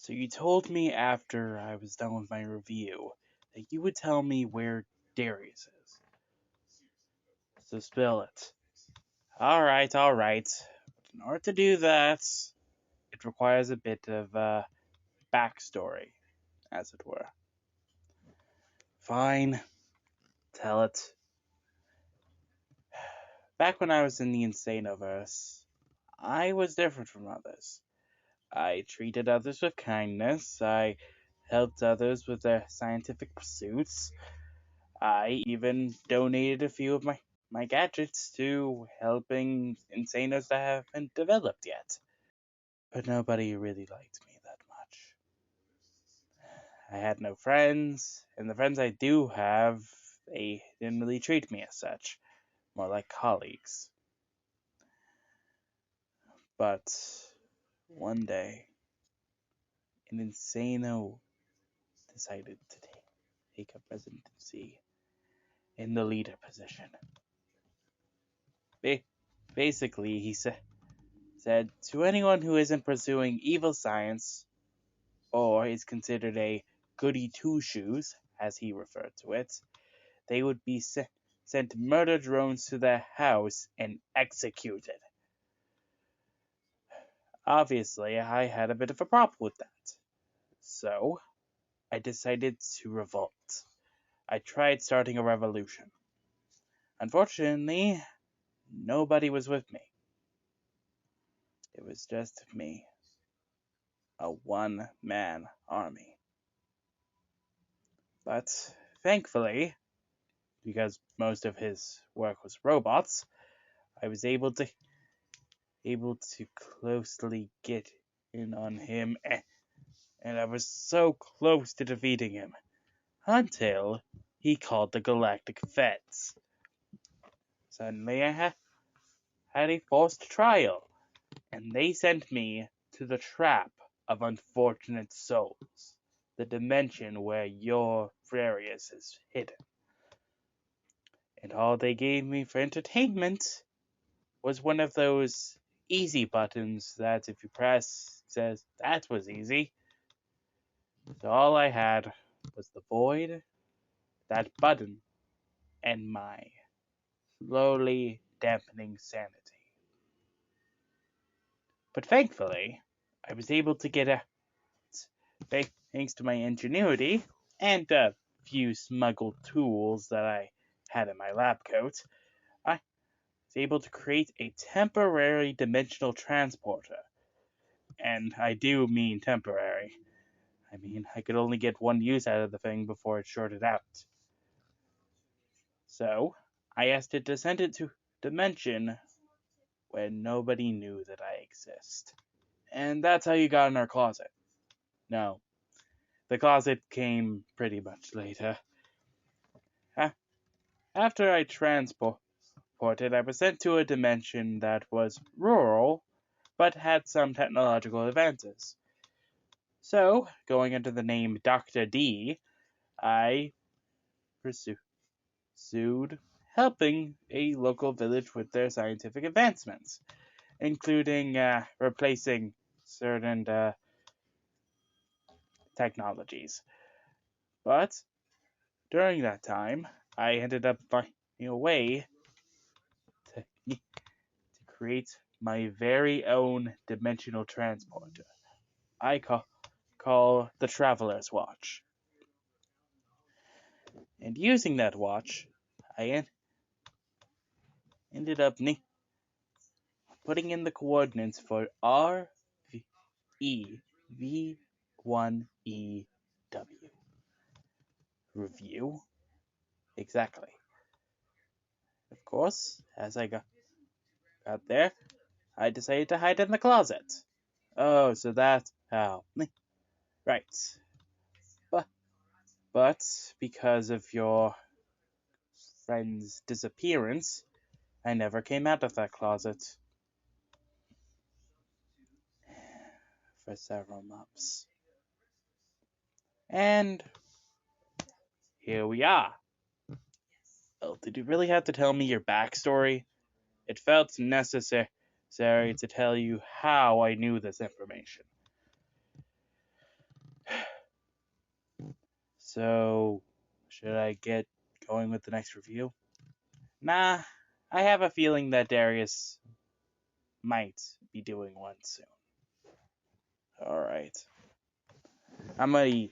So you told me after I was done with my review that you would tell me where Darius is. So spill it. Alright, alright. In order to do that, it requires a bit of backstory, as it were. Fine, tell it. Back when I was in the Insanoverse, I was different from others. I treated others with kindness, I helped others with their scientific pursuits, I even donated a few of my gadgets to helping insanos that haven't developed yet. But nobody really liked me that much. I had no friends, and the friends I do have, they didn't really treat me as such, more like colleagues. But one day, an insano decided to take a presidency in the leader position. Basically, he said to anyone who isn't pursuing evil science or is considered a goody two shoes, as he referred to it, they would be sent murder drones to their house and executed. Obviously, I had a bit of a problem with that. So, I decided to revolt. I tried starting a revolution. Unfortunately, nobody was with me. It was just me. A one-man army. But thankfully, because most of his work was robots, I was able to closely get in on him, and I was so close to defeating him until he called the Galactic Feds. Suddenly, I had a forced trial, and they sent me to the trap of unfortunate souls, the dimension where your Darius is hidden. And all they gave me for entertainment was one of those easy buttons that if you press says that was easy. So all I had was the void, that button, and my slowly dampening sanity. But thankfully, I was able to get out. Thanks to my ingenuity and a few smuggled tools that I had in my lab coat, I was able to create a temporary dimensional transporter. And I do mean temporary. I mean, I could only get one use out of the thing before it shorted out. So, I asked it to send it to Dimension when nobody knew that I exist. And that's how you got in our closet. No, the closet came pretty much later. After I transported, I was sent to a dimension that was rural, but had some technological advances. So, going under the name Dr. D, I pursued helping a local village with their scientific advancements, including replacing certain technologies. But during that time, I ended up finding a way to create my very own dimensional transporter. I call the Traveler's Watch. And using that watch, I ended up putting in the coordinates for REV1EW. Review? Exactly. Of course, as I got there, I decided to hide in the closet. Oh, so that's how. Right. But because of your friend's disappearance, I never came out of that closet for several months. And here we are. Well, did you really have to tell me your backstory? It felt necessary to tell you how I knew this information. So, should I get going with the next review? Nah, I have a feeling that Darius might be doing one soon. Alright. I'm gonna